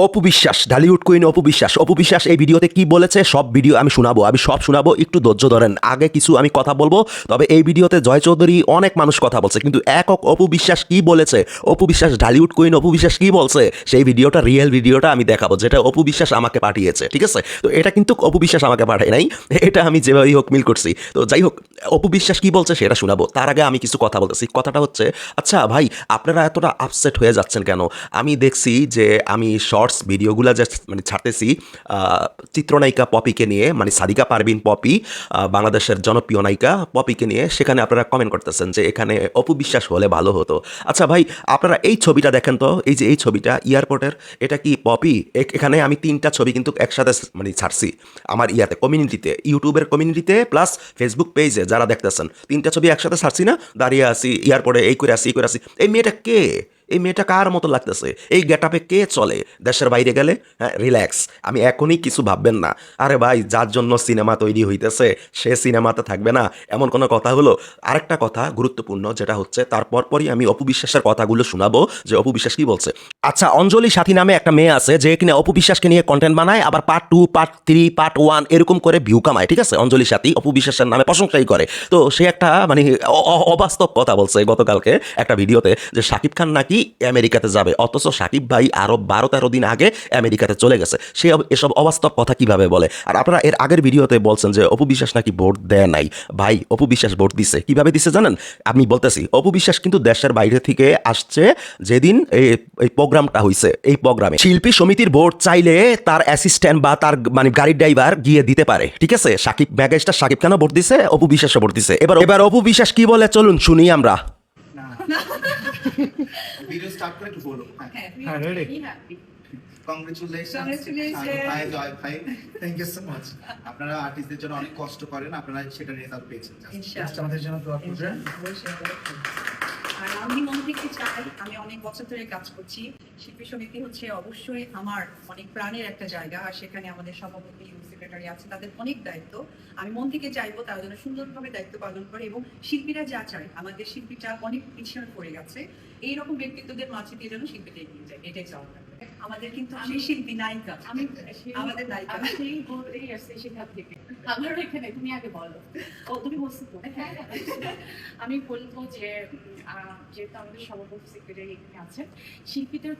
Apu Biswas, Dhallywood queen Apu Biswas এই ভিডিওতে কি বলেছে সব ভিডিও আমি সব শোনাবো, একটু ধৈর্য ধরেন। আগে কিছু আমি কথা বলবো, তবে এই ভিডিওতে জয় চৌধুরী অনেক মানুষ কথা বলছে, কিন্তু একক অপু বিশ্বাস কি বলেছে, অপু বিশ্বাস ঢালিউড কুইন অপু বিশ্বাস কি বলছে, সেই ভিডিওটা রিয়েল ভিডিওটা আমি দেখাবো, যেটা অপু বিশ্বাস আমাকে পাঠিয়েছে। ঠিক আছে, তো এটা কিন্তু অপু বিশ্বাস আমাকে পাঠায় নাই, এটা আমি যেভাবেই হোক মিল করছি। তো যাই হোক, অপু বিশ্বাস কি বলছে সেটা শোনাবো, তার আগে আমি কিছু কথা বলতেছি। কথাটা হচ্ছে, আচ্ছা ভাই, আপনারা এতটা আপসেট হয়ে যাচ্ছেন কেন? আমি দেখছি যে আমি শর্টস ভিডিওগুলো যে মানে ছাড়তেছি চিত্রনায়িকা পপিকে নিয়ে, মানে সাদিকা পারভিন পপি, বাংলাদেশের জনপ্রিয় নায়িকা পপিকে নিয়ে, সেখানে আপনারা কমেন্ট করতেছেন যে এখানে অপু বিশ্বাস হলে ভালো হতো। আচ্ছা ভাই, আপনারা এই ছবিটা দেখেন তো, এই যে এই ছবিটা এয়ারপোর্টের, এটা কি পপি? এখানে আমি 3টা ছবি কিন্তু একসাথে মানে ছাড়ছি আমার কমিউনিটিতে, ইউটিউবের কমিউনিটিতে প্লাস ফেসবুক পেজে যারা দেখতেছেন, 3টা ছবি একসাথে ছাড়ছি না? দাঁড়িয়ে আছি এয়ারপোর্টে, এই করে আসি। এই মেয়েটা কে? এই মেয়েটা কার মতো লাগতেছে? এই গেটআপে কে চলে দেশের বাইরে গেলে? হ্যাঁ, রিল্যাক্স, আমি এখনই কিছু ভাববেন না। আরে ভাই, যার জন্য সিনেমা তৈরি হইতেছে সে সিনেমাতে থাকবে না, এমন কোনো কথা হলো? আরেকটা কথা গুরুত্বপূর্ণ, যেটা হচ্ছে তারপরই আমি অপু বিশ্বাসের কথাগুলো শোনাবো যে অপু বিশ্বাস কি বলছে। আচ্ছা, অঞ্জলি সাথী নামে একটা মেয়ে আছে যে কিনা অপু বিশ্বাসকে নিয়ে কন্টেন্ট বানায়, আবার পার্ট 2 পার্ট 3 পার্ট 1 এরকম করে ভিউ কামায়। ঠিক আছে, অঞ্জলি সাথী অপু বিশ্বাসের নামে প্রশংসাই করে। তো সে একটা মানে অবাস্তব কথা বলছে গতকালকে একটা ভিডিওতে, যে শাকিব খান নাকি আমেরিকাতে যাবে, অথচ শাকিব ভাই আরো 12-13 দিন আগে আমেরিকাতে চলে গেছে। সে এসব অবাস্তব কথা কিভাবে বলে? আর আপনারা এর আগের ভিডিওতে বলছেন যে অপু বিশ্বাস নাকি ভোট দেয় নাই। ভাই, অপু বিশ্বাস ভোট দিছে। কিভাবে দিছে জানেন? আমি বলতেছি, অপু বিশ্বাস কিন্তু দেশের বাইরে থেকে আসছে যেদিন এই প্রোগ্রামটা হইছে, এই প্রোগ্রামে শিল্পী সমিতির ভোট চাইলে তার অ্যাসিস্ট্যান্ট বা তার মানে গাড়ির ড্রাইভার গিয়ে দিতে পারে। ঠিক আছে, সাকিব মেগাস্টার সাকিব খানও ভোট দিছে, অপু বিশ্বাসও ভোট দিছে। এবার অপু বিশ্বাস কি বলে চলুন শুনি আমরা। ভিডিও স্টার্ট করে একটু বলো। হ্যাঁ, রেডি। কংগ্রেচুলেশনস ভাই, জয় ভাই, থ্যাংক ইউ সো মাচ। আপনারা আর্টিস্টদের জন্য অনেক কষ্ট করেন, আপনারা সেটা রেজাল্ট পেয়েছেন। জাস্ট আমাদের জন্য দোয়া করবেন। আর আমি মন থেকে চাই, আমি অনেক বছর ধরে কাজ করছি, শিল্পী সমিতি হচ্ছে অবশ্যই আমার অনেক প্রাণের একটা জায়গা, আর সেখানে আমাদের সভাপতি সেক্রেটারি আছে, তাদের অনেক দায়িত্ব। আমি মন থেকে চাইবো তারা যেন সুন্দরভাবে দায়িত্ব পালন করে, এবং শিল্পীরা যা চায়, আমাদের শিল্পীটা অনেক পিছনে পড়ে গেছে, এইরকম ব্যক্তিত্বদের মাঝে দিয়ে যেন শিল্পীটা এগিয়ে যায়, এটাই চাওয়া। আমাদের কিন্তু সেই শিল্পী নায়িকা, আমি আমাদের নায়িকা সেই বলতেই আসছে সেখান থেকে। আমার এখানে তুমি আগে বলো। ও তুমি বলছো তো? হ্যাঁ, আমি বলবো যে যেহেতু আমাদের সভাপতি সেক্রেটারি এখানে আছেন, শিল্পীদের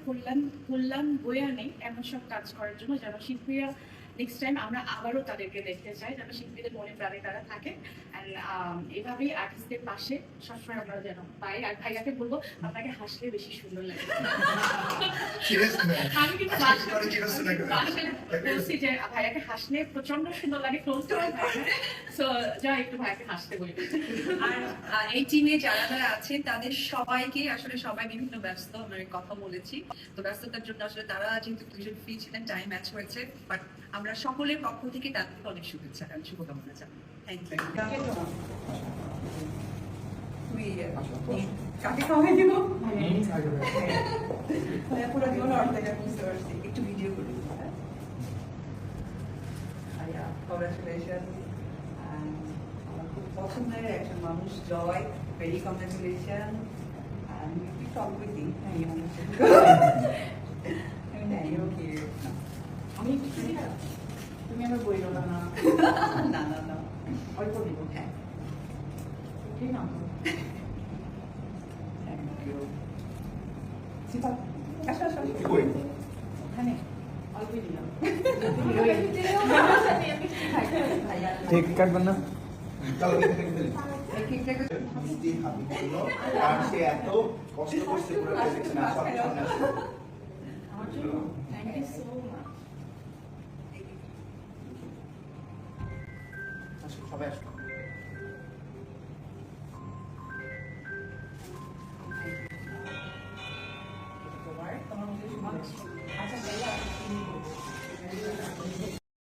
কল্যাণ বয়ে নেই এমন সব কাজ করার জন্য, যেন শিল্পীরা নেক্সট টাইম আমরা আবারও তাদেরকে দেখতে চাই, যেন শিল্পীদের মনে প্রাণে তারা থাকে। এভাবেই আর্টিস্টদের পাশে সবসময় আমরা যেন পাই। আর ভাইয়াকে বলবো, আপনাকে হাসলে বেশি সুন্দর লাগে। আমি কিন্তু বলছি যে ভাইয়াকে হাসলে প্রচন্ড সুন্দর লাগে, ক্লোজ করে সো যা একটু ভাইয়াকে হাসতে বলি। আর এই টিমে যারা যারা আছেন তাদের সবাইকে আসলে সবাই বিভিন্ন ব্যস্ত, আমরা কথা বলেছি, তো ব্যস্ততার জন্য আসলে তারা যেহেতু দুজন ফ্রি ছিলেন, টাইম ম্যাচ হয়েছে, বাট আমরা সকলের পক্ষ থেকে তাদেরকে অনেক শুভেচ্ছা আর শুভকামনা জানাই। Thank you. কাকে খাওয়াই দিব? পুরো জীবন অর্ধেক বুঝতে পারছি, একটু ভিডিও করি। কংগ্রেচুলেশন, আমার খুব পছন্দের একজন মানুষ জয়, ভেরি কংগ্রেচুলেশন। আমি তুমি আমার বই না না না না, অল্প দিব। হ্যাঁ, ঠিক না? ওখানে অল্প দিলাম। ঠিক কাটবেন না? সে এত কষ্ট করছে পুরো আমার জন্য থ্যাংক ইউ সো